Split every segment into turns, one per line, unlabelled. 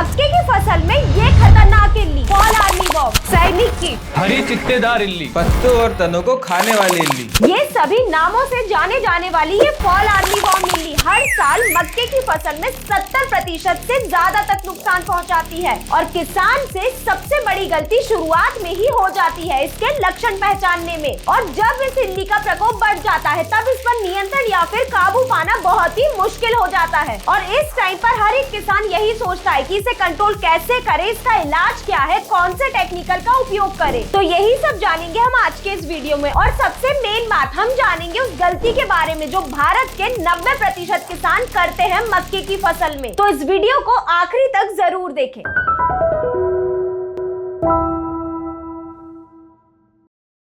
मक्के की फसल में ये खतरनाक इल्ली फॉल आर्मीवॉर्म, सैनिक कीट,
हरी चित्तेदार इल्ली,
पत्तों और तनों को खाने वाली इल्ली,
ये सभी नामों से जाने जाने वाली ये फॉल आर्मीवॉर्म इल्ली हर साल मक्के की फसल में 70% से ज्यादा तक नुकसान पहुंचाती है और किसान से सबसे बड़ी गलती शुरुआत में ही हो जाती है इसके लक्षण पहचानने में। और जब इस इल्ली का प्रकोप बढ़ जाता है तब इस पर नियंत्रण या फिर काबू पाना बहुत ही मुश्किल हो जाता है। और इस टाइम पर हर एक किसान यही सोचता है कि इसे कंट्रोल कैसे करे, इसका इलाज क्या है, कौन से टेक्निकल का उपयोग करे। तो यही सब जानेंगे हम आज के इस वीडियो में। और सबसे मेन बात हम जानेंगे उस गलती के बारे में जो भारत के 90% किसान करते हैं मक्के की फसल में। तो इस वीडियो को आखिरी तक जरूर देखें।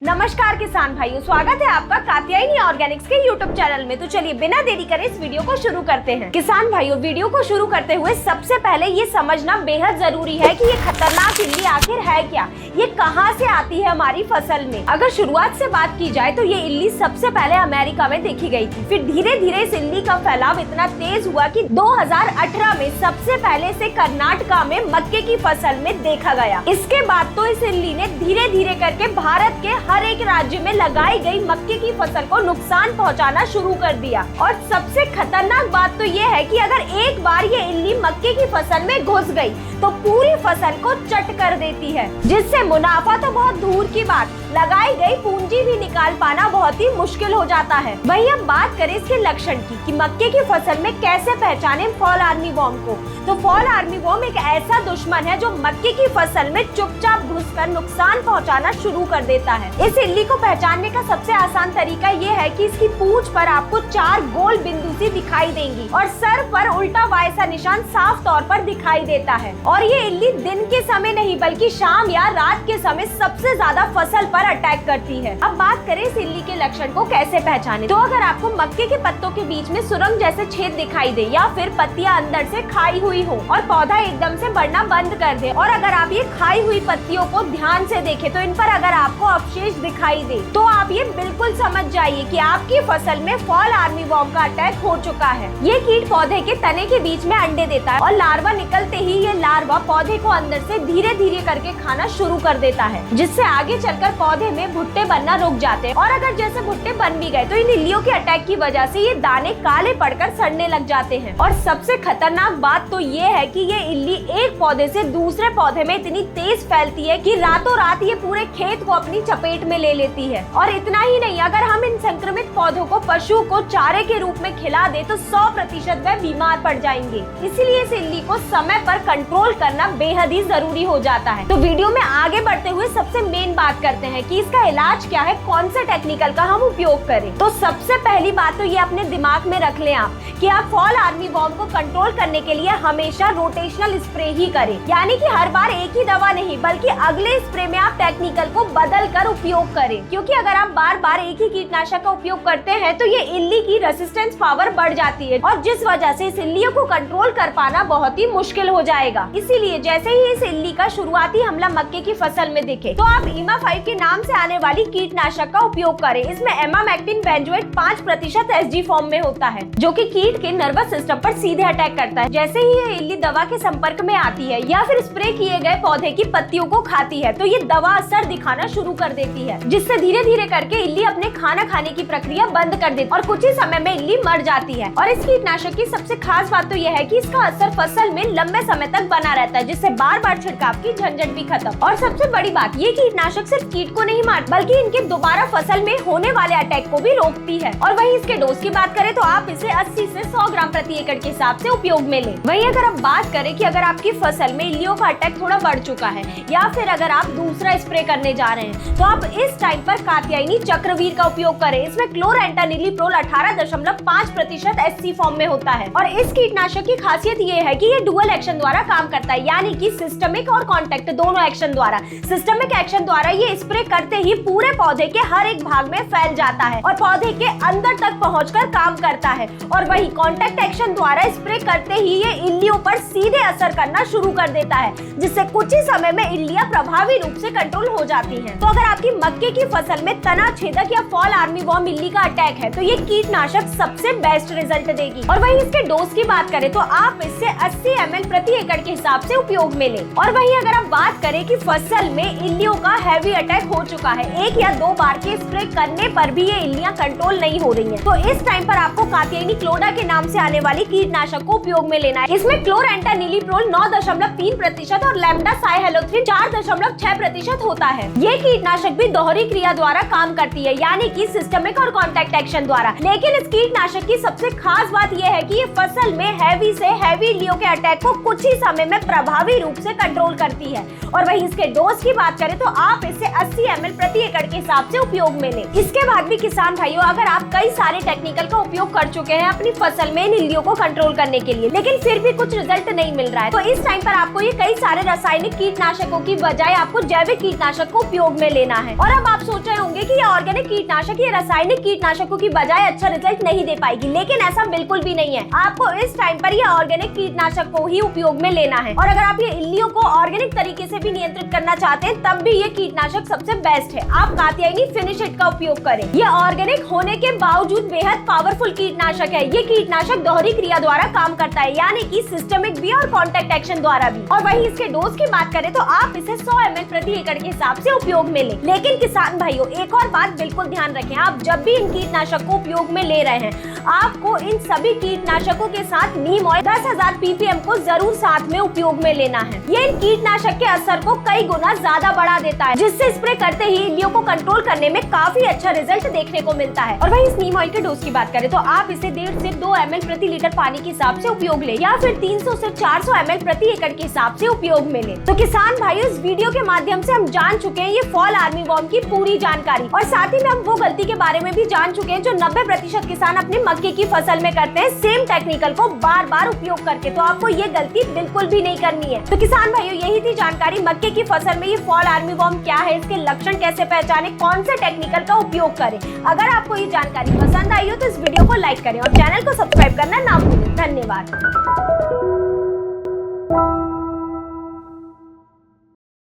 नमस्कार किसान भाइयों, स्वागत है आपका कात्यायनी ऑर्गेनिक्स के यूट्यूब चैनल में। तो चलिए बिना देरी करे इस वीडियो को शुरू करते हैं। किसान भाइयों, वीडियो को शुरू करते हुए सबसे पहले ये समझना बेहद जरूरी है कि ये खतरनाक इल्ली आखिर है क्या, ये कहां से आती है हमारी फसल में। अगर शुरुआत से बात की जाए तो ये इल्ली सबसे पहले अमेरिका में देखी गई थी। फिर धीरे धीरे इस इल्ली का फैलाव इतना तेज हुआ कि 2018 में सबसे पहले से कर्नाटका में मक्के की फसल में देखा गया। इसके बाद तो इस इल्ली ने धीरे धीरे करके भारत के हर एक राज्य में लगाई गई मक्के की फसल को नुकसान पहुंचाना शुरू कर दिया। और सबसे खतरनाक बात तो ये है कि अगर एक बार ये इल्ली मक्के की फसल में घुस गई तो पूरी फसल को चट कर देती है, जिससे मुनाफा तो बहुत दूर की बात, लगाई गई पूंजी भी निकाल पाना बहुत ही मुश्किल हो जाता है। वहीं अब बात करें इसके लक्षण की कि मक्के की फसल में कैसे पहचाने फॉल आर्मीवॉर्म को। तो फॉल आर्मीवॉर्म एक ऐसा दुश्मन है जो मक्के की फसल में चुपचाप घुसकर नुकसान पहुंचाना शुरू कर देता है। इस इल्ली को पहचानने का सबसे आसान तरीका ये है कि इसकी पूंछ पर आपको 4 गोल बिंदु सी दिखाई देंगी और सर पर उल्टा वाई सा निशान साफ तौर पर दिखाई देता है। और ये इल्ली दिन के समय नहीं बल्कि शाम या रात के समय सबसे ज्यादा फसल पर अटैक करती है। अब बात करें इस इल्ली के लक्षण को कैसे पहचाने। तो अगर आपको मक्के के पत्तों के बीच में सुरंग जैसे छेद दिखाई दे या फिर पत्तियां अंदर से खाई हुई हो और पौधा एकदम से बढ़ना बंद कर दे, और अगर आप ये खाई हुई पत्तियों को ध्यान से देखें तो इन पर अगर आपको अवशेष दिखाई दे तो आप ये बिल्कुल समझ जाइए कि आपकी फसल में फॉल आर्मीवॉर्म का अटैक हो चुका है। ये कीट पौधे के तने के बीच में अंडे देता है और लार्वा निकलते ही ये लार्वा पौधे को अंदर से धीरे धीरे करके खाना शुरू कर देता है, जिससे आगे चलकर पौधे में भुट्टे बनना रुक जाते हैं। और अगर जैसे भुट्टे बन भी गए तो इन इल्लियों के अटैक की वजह से ये दाने काले पड़कर सड़ने लग जाते हैं। और सबसे खतरनाक बात तो ये है कि ये इल्ली एक पौधे से दूसरे पौधे में इतनी तेज फैलती है कि रातों रात ये पूरे खेत को अपनी चपेट में ले लेती है। और इतना ही नहीं, अगर हम इन संक्रमित पौधों को पशु को चारे के रूप में खिला दे तो 100% वह बीमार पड़ जाएंगे। इसीलिए इस इल्ली को समय पर कंट्रोल करना बेहद ही जरूरी हो जाता है। तो वीडियो में आगे बढ़ते हुए सबसे मेन बात करते हैं कि इसका इलाज क्या है, कौन से टेक्निकल का हम उपयोग करें। तो सबसे पहली बात तो ये अपने दिमाग में रख लें आप कि आप फॉल आर्मीवॉर्म को कंट्रोल करने के लिए हमेशा रोटेशनल स्प्रे ही करें, यानी कि हर बार एक ही दवा नहीं बल्कि अगले स्प्रे में आप टेक्निकल को बदल कर उपयोग करें। क्योंकि अगर आप बार बार एक ही कीटनाशक का उपयोग करते हैं तो ये इल्ली की रेसिस्टेंस पावर बढ़ जाती है और जिस वजह से इस इल्लियों को कंट्रोल कर पाना बहुत ही मुश्किल हो जाएगा। इसीलिए जैसे ही इस इल्ली का शुरुआती हमला मक्के की फसल में दिखे तो आप इमा5 के नाम से आने वाली कीटनाशक का उपयोग करें। इसमें एमामेक्टिन बेंजोएट 5% एसजी फॉर्म में होता है, जो कि कीट के नर्वस सिस्टम पर सीधे अटैक करता है। जैसे ही ये इल्ली दवा के संपर्क में आती है या फिर स्प्रे किए गए पौधे की पत्तियों को खाती है तो ये दवा असर दिखाना शुरू कर देती है, जिससे धीरे धीरे करके इल्ली अपने खाना खाने की प्रक्रिया बंद कर देती है और कुछ ही समय में इल्ली मर जाती है। और इस कीटनाशक की सबसे खास बात तो यह है कि इसका असर फसल में लंबे समय तक बना रहता है, जिससे बार बार छिड़काव की झंझट भी खत्म। और सबसे बड़ी बात, ये कीटनाशक सिर्फ कीट को नहीं मारता बल्कि इनके दोबारा फसल में होने वाले अटैक को भी रोकती है। और वहीं इसके डोज की बात करें तो आप इसे 80 से 100 ग्राम प्रति एकड़ के हिसाब से उपयोग में लें। वहीं अगर आप बात करें कि अगर आपकी फसल में इल्लियों का अटैक थोड़ा बढ़ चुका है या फिर अगर आप दूसरा स्प्रे करने जा रहे हैं तो आप इस टाइम पर कात्यायनी चक्रवीर का उपयोग करें। इसमें क्लोरेंटानिलीप्रोल 18.5% एससी फॉर्म में होता है और इस कीटनाशक की खासियत ये है कि ये डुअल एक्शन द्वारा काम करता है, यानी कि सिस्टमिक और कॉन्टैक्ट दोनों एक्शन द्वारा। सिस्टमिक एक्शन द्वारा ये स्प्रे करते ही पूरे पौधे के हर एक भाग में फैल जाता है और पौधे के अंदर तक पहुंचकर काम करता है। और वही कॉन्टैक्ट एक्शन द्वारा स्प्रे करते ही ये इल्लियों पर सीधे असर करना शुरू कर देता है, जिससे कुछ ही समय में इल्लियां प्रभावी रूप से कंट्रोल हो जाती हैं। तो अगर आपकी मक्के की फसल में तना छेदक या फॉल आर्मीवॉर्म इल्ली का अटैक है तो ये कीटनाशक सबसे बेस्ट रिजल्ट देगी। और वहीं इसके डोज की बात करें तो आप इससे 80 ml प्रति एकड़ के हिसाब से उपयोग में लें। और वहीं अगर आप बात करें कि फसल में इल्लियों का हैवी अटैक हो चुका है, 1 या 2 बार के स्प्रे करने पर भी ये इल्लियां कंट्रोल नहीं हो रही हैं, तो इस टाइम पर आपको कात्यायनी क्लोडा के नाम से आने वाली कीटनाशक को उपयोग में लेना है। इसमें क्लोरेंटानिलीप्रोल 9.3% और लैम्डा साइहेलोथ्रिन 4.6% होता है। ये कीटनाशक भी दोहरी क्रिया द्वारा काम करती है, यानी कि सिस्टमिक और कॉन्टैक्ट एक्शन द्वारा। लेकिन इस कीटनाशक की सबसे खास बात यह है कि ये फसल में हैवी से हैवी इल्लियों के अटैक को कुछ ही समय में प्रभावी रूप से कंट्रोल करती है। और वहीं इसके डोज की बात करें तो आप इसे 80 ml प्रति एकड़ के हिसाब से उपयोग में लें। इसके बाद भी किसान भाइयों, अगर आप कई सारे टेक्निकल का उपयोग कर चुके हैं अपनी फसल में इन इल्लियों को कंट्रोल करने के लिए, लेकिन फिर भी कुछ रिजल्ट नहीं मिल रहा है, तो इस टाइम पर आपको ये कई सारे रासायनिक कीटनाशकों की बजाय आपको जैविक कीटनाशक को उपयोग में लेना है। और अब आप सोच रहे होंगे कि ये ऑर्गेनिक कीटनाशक ये रासायनिक कीटनाशकों की बजाय अच्छा रिजल्ट नहीं दे पाएगी, लेकिन ऐसा बिल्कुल भी नहीं है। आपको इस टाइम पर ये ऑर्गेनिक कीटनाशक को ही उपयोग में लेना है। और अगर आप ये इल्लियों को ऑर्गेनिक तरीके से भी नियंत्रित करना चाहते हैं, तब भी ये कीटनाशक सबसे बेस्ट है। आप कात्यायनी फिनिश इट का उपयोग करें। ये ऑर्गेनिक होने के बावजूद बेहद पावरफुल कीटनाशक है। ये कीटनाशक दोहरी क्रिया द्वारा काम करता है, यानी कि सिस्टमिक भी और कॉन्टैक्ट एक्शन द्वारा भी। और वहीं इसके डोज की बात करें तो आप इसे 100 ml प्रति एकड़ के हिसाब से उपयोग में लें। लेकिन किसान भाइयों, एक और बात बिल्कुल ध्यान रखें, आप जब भी इन कीटनाशक को उपयोग में ले रहे हैं, आपको इन सभी कीटनाशकों के साथ नीम ऑयल 10,000 ppm को जरूर साथ में उपयोग में लेना है। ये इन कीटनाशक के असर को कई गुना ज्यादा बढ़ा देता है, जिससे स्प्रे करते ही इल्लियों को कंट्रोल करने में काफी अच्छा रिजल्ट देखने को मिलता है। और वहीं इस नीम ऑयल के डोज की बात करें तो आप इसे 1.5 से 2 ml प्रति लीटर पानी के हिसाब से उपयोग ले, या फिर 300 से 400 ml प्रति एकड़ के हिसाब से उपयोग में ले। तो किसान भाइयों, इस वीडियो के माध्यम से हम जान चुके हैं ये फॉल आर्मीवॉर्म की पूरी जानकारी, और साथ ही में हम वो गलती के बारे में भी जान चुके हैं जो 90% किसान अपने मक्के की फसल में करते हैं, सेम टेक्निकल को बार बार उपयोग करके। तो आपको ये गलती बिल्कुल भी नहीं करनी है। तो किसान भाइयों, यही थी जानकारी मक्के की फसल में ये फॉल आर्मीवॉर्म क्या है, इसके लक्षण कैसे पहचाने, कौन से टेक्निकल का उपयोग करें। अगर आपको ये जानकारी पसंद आई हो तो इस वीडियो को लाइक करें और चैनल को सब्सक्राइब करना ना भूलें। धन्यवाद।